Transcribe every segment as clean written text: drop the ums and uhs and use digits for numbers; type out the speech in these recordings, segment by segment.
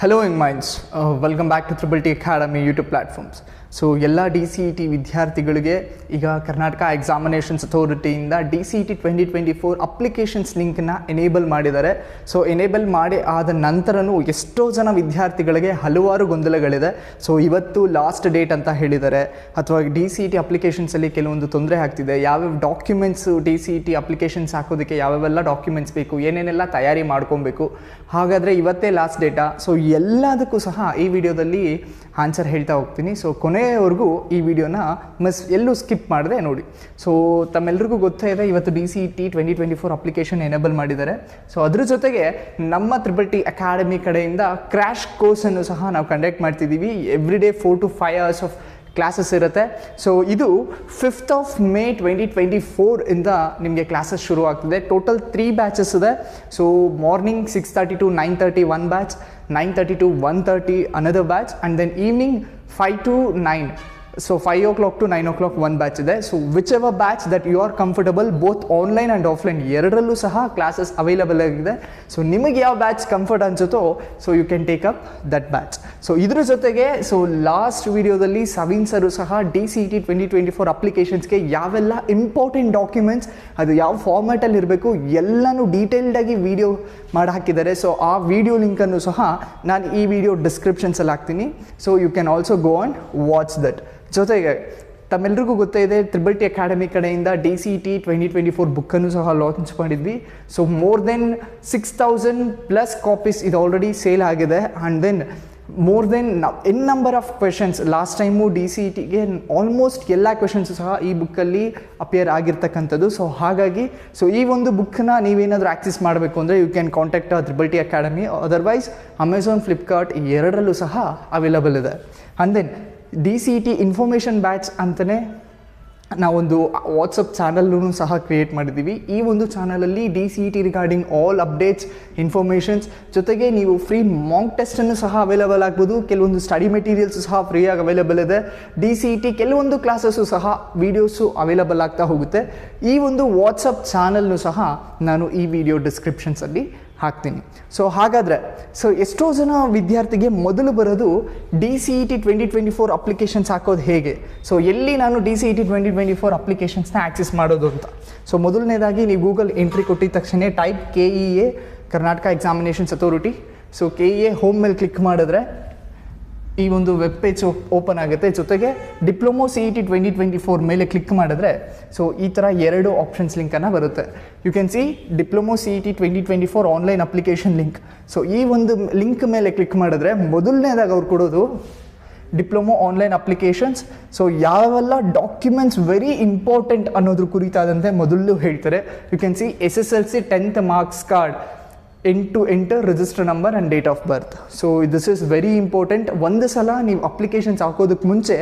Hello young minds, welcome back to Triple T Academy YouTube platforms. So ಎಲ್ಲ DCET ವಿದ್ಯಾರ್ಥಿಗಳಿಗೆ ಈಗ Karnataka examinations ಅಥಾರಿಟಿಯಿಂದ DCET 2024 applications ಲಿಂಕ್ನ enable ಮಾಡಿದ್ದಾರೆ. ಸೊ ಎನೇಬಲ್ ಮಾಡಿ ಆದ ನಂತರನೂ ಎಷ್ಟೋ ಜನ ವಿದ್ಯಾರ್ಥಿಗಳಿಗೆ ಹಲವಾರು ಗೊಂದಲಗಳಿದೆ. ಸೊ ಇವತ್ತು ಲಾಸ್ಟ್ ಡೇಟ್ ಅಂತ ಹೇಳಿದ್ದಾರೆ, ಅಥವಾ DCET ಅಪ್ಲಿಕೇಶನ್ಸಲ್ಲಿ ಕೆಲವೊಂದು ತೊಂದರೆ ಆಗ್ತಿದೆ. ಯಾವ್ಯಾವ ಡಾಕ್ಯುಮೆಂಟ್ಸು DCET ಅಪ್ಲಿಕೇಶನ್ಸ್ ಹಾಕೋದಕ್ಕೆ ಯಾವ್ಯಾವೆಲ್ಲ ಡಾಕ್ಯುಮೆಂಟ್ಸ್ ಬೇಕು, ಏನೇನೆಲ್ಲ ತಯಾರಿ ಮಾಡ್ಕೊಬೇಕು, ಹಾಗಾದರೆ ಇವತ್ತೇ ಲಾಸ್ಟ್ ಡೇಟಾ. ಸೊ ಎಲ್ಲದಕ್ಕೂ ಸಹ ಈ ವಿಡಿಯೋದಲ್ಲಿ ಆನ್ಸರ್ ಹೇಳ್ತಾ ಹೋಗ್ತೀನಿ. ಸೊ ಕೊನೆಯವರೆಗೂ ಈ ವಿಡಿಯೋನ ಎಲ್ಲೂ ಸ್ಕಿಪ್ ಮಾಡದೆ ನೋಡಿ. ಸೊ ತಮ್ಮೆಲ್ಲರಿಗೂ ಗೊತ್ತೇ ಇದೆ, ಇವತ್ತು DCET 2024 ಅಪ್ಲಿಕೇಶನ್ ಎನೇಬಲ್ ಮಾಡಿದ್ದಾರೆ. ಸೊ ಅದ್ರ ಜೊತೆಗೆ ನಮ್ಮ Triple T ಅಕಾಡೆಮಿ ಕಡೆಯಿಂದ ಕ್ರ್ಯಾಶ್ ಕೋರ್ಸನ್ನು ಸಹ ನಾವು ಕಂಡಕ್ಟ್ ಮಾಡ್ತಿದ್ದೀವಿ. Every day 4 to 5 hours of classes ಇರುತ್ತೆ. ಸೊ ಇದು 5th of May 2024 ಇಂದ ನಿಮಗೆ ಕ್ಲಾಸಸ್ ಶುರು ಆಗ್ತಿದೆ. ಟೋಟಲ್ 3 ಬ್ಯಾಚಸ್ ಇದೆ. So morning 6:30 to 9:30 one batch, 9:30 to 1:30 another batch, and then evening 5 to 9. So 5 o'clock to 9 o'clock one batch ಇದೆ. So whichever batch that you are comfortable, both online and offline ಎರಡರಲ್ಲೂ ಸಹ classes available ಆಗಿದೆ. So ನಿಮಗೆ ಯಾವ batch comfort ಅನ್ಸುತ್ತೋ so you can take up that batch. So ಇದ್ರ ಜೊತೆಗೆ so last ವಿಡಿಯೋದಲ್ಲಿ ಸವೀನ್ ಸರು ಸಹ DCET 2024 ಅಪ್ಲಿಕೇಶನ್ಸ್ಗೆ ಯಾವೆಲ್ಲ ಇಂಪಾರ್ಟೆಂಟ್ ಡಾಕ್ಯುಮೆಂಟ್ಸ್, ಅದು ಯಾವ ಫಾರ್ಮ್ಯಾಟಲ್ಲಿ ಇರಬೇಕು ಎಲ್ಲನೂ ಡೀಟೇಲ್ಡಾಗಿ ವಿಡಿಯೋ ಮಾಡಿ ಹಾಕಿದ್ದಾರೆ. ಸೊ ಆ ವಿಡಿಯೋ ಲಿಂಕನ್ನು ಸಹ ನಾನು ಈ ವಿಡಿಯೋ ಡಿಸ್ಕ್ರಿಪ್ಷನ್ಸಲ್ಲಿ ಹಾಕ್ತೀನಿ. So you can also go and watch that. ಜೊತೆಗೆ ತಮ್ಮೆಲ್ಲರಿಗೂ ಗೊತ್ತೇ ಇದೆ, Triple T ಅಕಾಡೆಮಿ ಕಡೆಯಿಂದ DCET 2024 ಬುಕ್ಕನ್ನು ಸಹ ಲಾಂಚ್ ಮಾಡಿದ್ವಿ. ಸೊ ಮೋರ್ ದೆನ್ 6,000+ ಕಾಪೀಸ್ ಇದು ಆಲ್ರೆಡಿ ಸೇಲ್ ಆಗಿದೆ. And then more than n number of questions, last time DCETಗೆ ಆಲ್ಮೋಸ್ಟ್ ಎಲ್ಲ ಕ್ವೆಶನ್ಸು ಸಹ ಈ ಬುಕ್ಕಲ್ಲಿ ಅಪಿಯರ್ ಆಗಿರ್ತಕ್ಕಂಥದ್ದು. ಸೊ ಹಾಗಾಗಿ ಸೊ ಈ ಒಂದು ಬುಕ್ಕನ್ನ ನೀವೇನಾದರೂ ಆಕ್ಸೆಸ್ ಮಾಡಬೇಕು ಅಂದರೆ you can contact Triple T academy. Otherwise Amazon, Flipkart ಈ ಎರಡರಲ್ಲೂ ಸಹ ಅವೈಲಬಲ್ ಇದೆ. And then DCET information batch ಅಂತಲೇ ನಾವೊಂದು ವಾಟ್ಸಪ್ ಚಾನಲ್ನೂ ಸಹ ಕ್ರಿಯೇಟ್ ಮಾಡಿದ್ದೀವಿ. ಈ ಒಂದು ಚಾನಲಲ್ಲಿ DCET regarding all updates, informations ಜೊತೆಗೆ ನೀವು ಫ್ರೀ ಮಾಕ್ ಟೆಸ್ಟನ್ನು ಸಹ ಅವೈಲಬಲ್ ಆಗ್ಬೋದು. ಕೆಲವೊಂದು ಸ್ಟಡಿ ಮೆಟೀರಿಯಲ್ಸು ಸಹ ಫ್ರೀಯಾಗಿ ಅವೈಲಬಲ್ ಇದೆ. DCET ಕೆಲವೊಂದು ಕ್ಲಾಸಸ್ಸು ಸಹ ವೀಡಿಯೋಸು ಅವೈಲಬಲ್ ಆಗ್ತಾ ಹೋಗುತ್ತೆ. ಈ ಒಂದು ವಾಟ್ಸಪ್ ಚಾನಲ್ನು ಸಹ ನಾನು ಈ ವಿಡಿಯೋ ಡಿಸ್ಕ್ರಿಪ್ಷನ್ಸಲ್ಲಿ ಹಾಕ್ತೀನಿ. ಸೊ ಹಾಗಾದರೆ ಸೊ ಎಷ್ಟೋ ಜನ ವಿದ್ಯಾರ್ಥಿಗೆ ಮೊದಲು ಬರೋದು DCET 2024 ಅಪ್ಲಿಕೇಶನ್ಸ್ ಹಾಕೋದು ಹೇಗೆ, ಸೊ ಎಲ್ಲಿ ನಾನು DCET 2024 ಅಪ್ಲಿಕೇಶನ್ಸ್ನ ಆಕ್ಸೆಸ್ ಮಾಡೋದು ಅಂತ. ಸೊ ಮೊದಲನೇದಾಗಿ ನೀವು ಗೂಗಲ್ ಎಂಟ್ರಿ ಕೊಟ್ಟಿದ ತಕ್ಷಣ type KEA Karnataka examinations authority. So KEA home ಮೇಲೆ ಕ್ಲಿಕ್ ಮಾಡಿದ್ರೆ ಈ ಒಂದು ವೆಬ್ ಪೇಜ್ ಓಪನ್ ಆಗುತ್ತೆ. ಜೊತೆಗೆ ಡಿಪ್ಲೊಮೊ CET 2024 ಮೇಲೆ ಕ್ಲಿಕ್ ಮಾಡಿದ್ರೆ ಸೊ ಈ ಥರ 2 ಆಪ್ಷನ್ಸ್ ಲಿಂಕನ್ನು ಬರುತ್ತೆ. You can see diploma CET 2024 online application link. So ಈ ಒಂದು ಲಿಂಕ್ ಮೇಲೆ ಕ್ಲಿಕ್ ಮಾಡಿದ್ರೆ ಮೊದಲನೇದಾಗಿ ಅವ್ರು ಕೊಡೋದು ಡಿಪ್ಲೊಮೊ ಆನ್ಲೈನ್ ಅಪ್ಲಿಕೇಶನ್ಸ್. ಸೊ ಯಾವೆಲ್ಲ ಡಾಕ್ಯುಮೆಂಟ್ಸ್ ವೆರಿ ಇಂಪಾರ್ಟೆಂಟ್ ಅನ್ನೋದ್ರ ಕುರಿತಾದಂತೆ ಮೊದಲು ಹೇಳ್ತಾರೆ. You can see SSLC 10th marks card, to enter register number and date of birth. So this is very important. ಒಂದು ಸಲ ನೀವು ಅಪ್ಲಿಕೇಶನ್ಸ್ ಹಾಕೋದಕ್ಕೆ ಮುಂಚೆ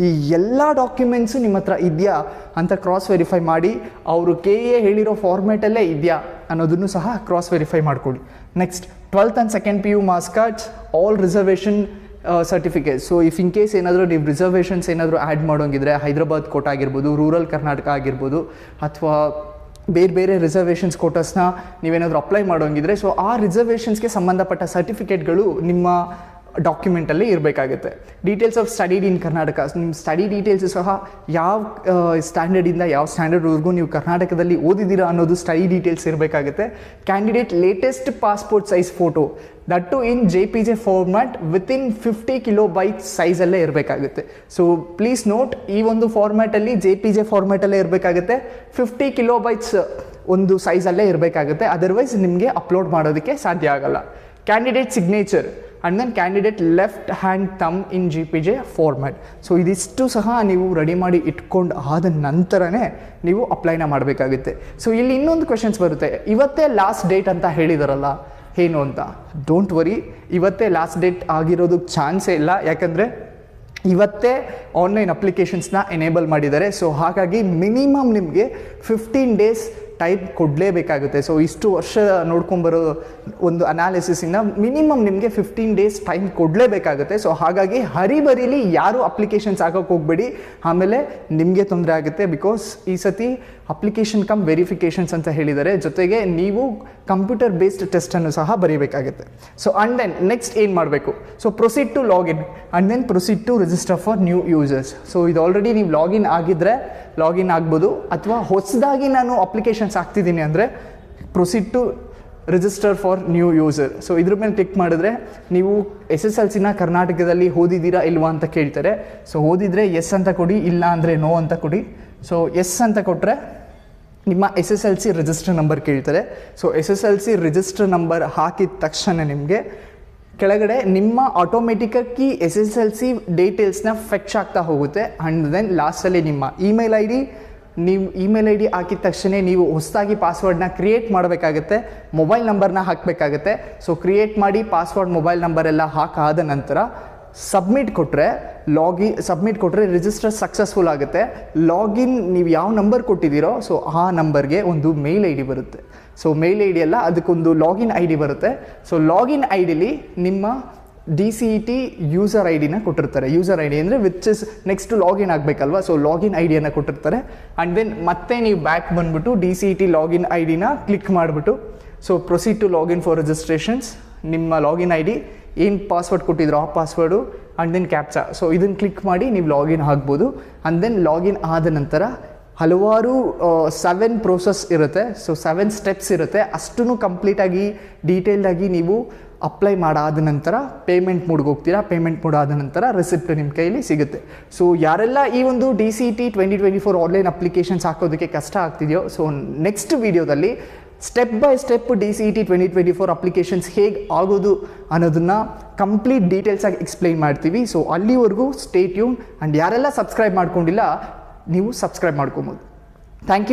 ಈ ಎಲ್ಲ ಡಾಕ್ಯುಮೆಂಟ್ಸು ನಿಮ್ಮ ಹತ್ರ ಇದೆಯಾ ಅಂತ ಕ್ರಾಸ್ ವೆರಿಫೈ ಮಾಡಿ, ಅವರು KEA ಹೇಳಿರೋ ಫಾರ್ಮ್ಯಾಟಲ್ಲೇ ಇದೆಯಾ ಅನ್ನೋದನ್ನು ಸಹ ಕ್ರಾಸ್ ವೆರಿಫೈ ಮಾಡ್ಕೊಳ್ಳಿ. Next 12th and 2nd PU marks cards, all reservation certificate. So if in case ಏನಾದರೂ ನೀವು ರಿಸರ್ವೇಷನ್ಸ್ ಏನಾದರೂ ಆ್ಯಡ್ ಮಾಡೋಂಗಿದ್ರೆ ಹೈದರಾಬಾದ್ ಕೋಟ ಆಗಿರ್ಬೋದು, ರೂರಲ್ ಕರ್ನಾಟಕ ಆಗಿರ್ಬೋದು, ಅಥವಾ ಬೇರೆ ಬೇರೆ ರಿಸರ್ವೇಷನ್ಸ್ ಕೋಟಸ್ನ ನೀವೇನಾದರೂ ಅಪ್ಲೈ ಮಾಡೋಂಗಿದ್ರೆ ಸೊ ಆ ರಿಸರ್ವೇಷನ್ಸ್ಗೆ ಸಂಬಂಧಪಟ್ಟ ಸರ್ಟಿಫಿಕೇಟ್ಗಳು ನಿಮ್ಮ ಡಾಕ್ಯುಮೆಂಟಲ್ಲಿ ಇರಬೇಕಾಗುತ್ತೆ. Details of studied in Karnataka, ನಿಮ್ಮ ಸ್ಟಡಿ ಡೀಟೇಲ್ಸು ಸಹ ಯಾವ ಸ್ಟ್ಯಾಂಡರ್ಡಿಂದ ಯಾವ ಸ್ಟ್ಯಾಂಡರ್ಡ್ವರೆಗೂ ನೀವು ಕರ್ನಾಟಕದಲ್ಲಿ ಓದಿದ್ದೀರಾ ಅನ್ನೋದು ಸ್ಟಡಿ ಡೀಟೇಲ್ಸ್ ಇರಬೇಕಾಗುತ್ತೆ. Candidate latest passport size photo, that to in JPG format within 50 KB ಸೈಜಲ್ಲೇ ಇರಬೇಕಾಗುತ್ತೆ. ಸೊ ಪ್ಲೀಸ್ ನೋಟ್, ಈ ಒಂದು ಫಾರ್ಮ್ಯಾಟಲ್ಲಿ JPG ಫಾರ್ಮ್ಯಾಟಲ್ಲೇ ಇರಬೇಕಾಗುತ್ತೆ. 50 KB ಒಂದು ಸೈಜಲ್ಲೇ ಇರಬೇಕಾಗುತ್ತೆ. ಅದರ್ವೈಸ್ ನಿಮಗೆ ಅಪ್ಲೋಡ್ ಮಾಡೋದಕ್ಕೆ ಸಾಧ್ಯ ಆಗಲ್ಲ. Candidate signature and then candidate left hand thumb in JPG format. So ಇದಿಷ್ಟು ಸಹ ನೀವು ರೆಡಿ ಮಾಡಿ ಇಟ್ಕೊಂಡು ಆದ ನಂತರನೇ ನೀವು ಅಪ್ಲೈನ ಮಾಡಬೇಕಾಗುತ್ತೆ. ಸೊ ಇಲ್ಲಿ ಇನ್ನೊಂದು ಕ್ವೆಶನ್ಸ್ ಬರುತ್ತೆ, ಇವತ್ತೇ ಲಾಸ್ಟ್ ಡೇಟ್ ಅಂತ ಹೇಳಿದಾರಲ್ಲ ಏನು ಅಂತ. ಡೋಂಟ್ ವರಿ, ಇವತ್ತೇ ಲಾಸ್ಟ್ ಡೇಟ್ ಆಗಿರೋದಕ್ಕೆ ಚಾನ್ಸೇ ಇಲ್ಲ. ಯಾಕಂದರೆ ಇವತ್ತೇ ಆನ್ಲೈನ್ ಅಪ್ಲಿಕೇಶನ್ಸ್ನ ಎನೇಬಲ್ ಮಾಡಿದ್ದಾರೆ. ಸೊ ಹಾಗಾಗಿ ಮಿನಿಮಮ್ ನಿಮಗೆ 15 days ಟೈಮ್ ಕೊಡಲೇಬೇಕಾಗುತ್ತೆ. ಸೊ ಇಷ್ಟು ವರ್ಷ ನೋಡ್ಕೊಂಬರೋ ಒಂದು ಅನಾಲಿಸಿಸಿಂದ ಮಿನಿಮಮ್ ನಿಮಗೆ 15 ಡೇಸ್ ಟೈಮ್ ಕೊಡಲೇಬೇಕಾಗುತ್ತೆ. ಸೊ ಹಾಗಾಗಿ ಹರಿಬರಿಲಿ ಯಾರು ಅಪ್ಲಿಕೇಶನ್ಸ್ ಹಾಕೋಕ್ಕೆ ಹೋಗಬೇಡಿ, ಆಮೇಲೆ ನಿಮಗೆ ತೊಂದರೆ ಆಗುತ್ತೆ. ಬಿಕಾಸ್ ಈ ಸತಿ ಅಪ್ಲಿಕೇಶನ್ ಕಮ್ ವೆರಿಫಿಕೇಷನ್ಸ್ ಅಂತ ಹೇಳಿದ್ದಾರೆ, ಜೊತೆಗೆ ನೀವು ಕಂಪ್ಯೂಟರ್ ಬೇಸ್ಡ್ ಟೆಸ್ಟನ್ನು ಸಹ ಬರೀಬೇಕಾಗುತ್ತೆ. ಸೊ ಆ್ಯಂಡ್ ದೆನ್ ನೆಕ್ಸ್ಟ್ ಏನು ಮಾಡಬೇಕು? So proceed to login and then proceed to register for new users. So ಇದು ಆಲ್ರೆಡಿ ನೀವು ಲಾಗಿನ್ ಆಗಿದ್ದರೆ ಲಾಗಿನ್ ಆಗ್ಬೋದು, ಅಥವಾ ಹೊಸದಾಗಿ ನಾನು ಅಪ್ಲಿಕೇಶನ್ಸ್ ಹಾಕ್ತಿದ್ದೀನಿ ಅಂದರೆ proceed to register for new user. So ಇದ್ರ ಮೇಲೆ ಕ್ಲಿಕ್ ಮಾಡಿದ್ರೆ ನೀವು SSLCನ ಕರ್ನಾಟಕದಲ್ಲಿ ಓದಿದ್ದೀರಾ ಇಲ್ವಾ ಅಂತ ಕೇಳ್ತಾರೆ. ಸೊ ಓದಿದರೆ ಎಸ್ ಅಂತ ಕೊಡಿ, ಇಲ್ಲ ಅಂದರೆ ನೋ ಅಂತ ಕೊಡಿ. ಸೊ ಎಸ್ ಅಂತ ಕೊಟ್ಟರೆ ನಿಮ್ಮ SSLC ರಿಜಿಸ್ಟರ್ ನಂಬರ್ ಕೇಳ್ತಾರೆ. ಸೊ SSLC ರಿಜಿಸ್ಟರ್ ನಂಬರ್ ಹಾಕಿದ ತಕ್ಷಣ ನಿಮಗೆ ಕೆಳಗಡೆ ನಿಮ್ಮ ಆಟೋಮೆಟಿಕ್ಕಾಗಿ SSLC ಡೀಟೇಲ್ಸ್ನ ಫೆಚ್ ಆಗ್ತಾ ಹೋಗುತ್ತೆ. ಆ್ಯಂಡ್ ದೆನ್ ಲಾಸ್ಟಲ್ಲಿ ನಿಮ್ಮ ಇಮೇಲ್ ಐ ಡಿ, ನೀವು ಇಮೇಲ್ ಐ ಡಿ ಹಾಕಿದ ತಕ್ಷಣ ನೀವು ಹೊಸದಾಗಿ ಪಾಸ್ವರ್ಡ್ನ ಕ್ರಿಯೇಟ್ ಮಾಡಬೇಕಾಗತ್ತೆ, ಮೊಬೈಲ್ ನಂಬರ್ನ ಹಾಕಬೇಕಾಗತ್ತೆ. ಸೊ ಕ್ರಿಯೇಟ್ ಮಾಡಿ ಪಾಸ್ವರ್ಡ್ ಮೊಬೈಲ್ ನಂಬರ್ ಎಲ್ಲ ಹಾಕಾದ ನಂತರ ಸಬ್ಮಿಟ್ ಕೊಟ್ಟರೆ ರಿಜಿಸ್ಟರ್ ಸಕ್ಸಸ್ಫುಲ್ ಆಗುತ್ತೆ. ಲಾಗಿನ್ ನೀವು ಯಾವ ನಂಬರ್ ಕೊಟ್ಟಿದ್ದೀರೋ ಸೊ ಆ ನಂಬರ್ಗೆ ಒಂದು ಮೇಲ್ ಐ ಡಿ ಬರುತ್ತೆ. ಸೊ ಮೇಲ್ ಐ ಡಿ ಅಲ್ಲ, ಅದಕ್ಕೊಂದು ಲಾಗಿನ್ ಐ ಡಿ ಬರುತ್ತೆ. ಸೊ ಲಾಗಿನ್ ಐ ಡಿಲಿ ನಿಮ್ಮ DCET ಯೂಸರ್ ಐ ಡಿನ ಕೊಟ್ಟಿರ್ತಾರೆ. ಯೂಸರ್ ಐ ಡಿ ಅಂದರೆ ವಿಚ್ ಇಸ್ ನೆಕ್ಸ್ಟ್ ಲಾಗಿನ್ ಆಗಬೇಕಲ್ವ, ಸೊ ಲಾಗಿನ್ ಐ ಡಿಯನ್ನು ಕೊಟ್ಟಿರ್ತಾರೆ. ಆ್ಯಂಡ್ ದೆನ್ ಮತ್ತೆ ನೀವು ಬ್ಯಾಕ್ ಬಂದುಬಿಟ್ಟು DCET ಲಾಗಿನ್ ಐ ಡಿನ ಕ್ಲಿಕ್ ಮಾಡಿಬಿಟ್ಟು so proceed to login for registrations, ನಿಮ್ಮ ಲಾಗಿನ್ ಐ ಡಿ ಏನು ಪಾಸ್ವರ್ಡ್ ಕೊಟ್ಟಿದ್ರು ಆ password and then captcha. So ಇದನ್ನು ಕ್ಲಿಕ್ ಮಾಡಿ ನೀವು ಲಾಗಿನ್ ಆಗ್ಬೋದು. ಆ್ಯಂಡ್ ದೆನ್ ಲಾಗಿನ್ ಆದ ನಂತರ ಹಲವಾರು 7 ಪ್ರೋಸೆಸ್ ಇರುತ್ತೆ. ಸೊ 7 ಸ್ಟೆಪ್ಸ್ ಇರುತ್ತೆ. ಅಷ್ಟೂ ಕಂಪ್ಲೀಟಾಗಿ ಡೀಟೇಲ್ಡಾಗಿ ನೀವು ಅಪ್ಲೈ ಮಾಡಾದ ನಂತರ ಪೇಮೆಂಟ್ ಮೋಡ್ಗೆ ಹೋಗ್ತೀರಾ. ಪೇಮೆಂಟ್ ಮೋಡ್ ಆದ ನಂತರ ರಿಸಿಪ್ಟ್ ನಿಮ್ಮ ಕೈಯಲ್ಲಿ ಸಿಗುತ್ತೆ. ಸೊ ಯಾರೆಲ್ಲ ಈ ಒಂದು DCET 2024 ಆನ್ಲೈನ್ ಅಪ್ಲಿಕೇಶನ್ಸ್ ಹಾಕೋದಕ್ಕೆ ಕಷ್ಟ ಆಗ್ತಿದೆಯೋ, ಸೊ ನೆಕ್ಸ್ಟ್ ವೀಡಿಯೋದಲ್ಲಿ step by step DCET 2024 applications ಹೇಗೆ ಆಗೋದು ಅನ್ನೋದನ್ನು ಕಂಪ್ಲೀಟ್ ಡೀಟೇಲ್ಸಾಗಿ ಎಕ್ಸ್ಪ್ಲೈನ್ ಮಾಡ್ತೀವಿ. ಸೊ ಅಲ್ಲಿವರೆಗೂ ಸ್ಟೇ ಟ್ಯೂನ್. ಆ್ಯಂಡ್ ಯಾರೆಲ್ಲ ಸಬ್ಸ್ಕ್ರೈಬ್ ಮಾಡ್ಕೊಂಡಿಲ್ಲ ನೀವು ಸಬ್ಸ್ಕ್ರೈಬ್ ಮಾಡ್ಕೊಬೋದು. Thank you.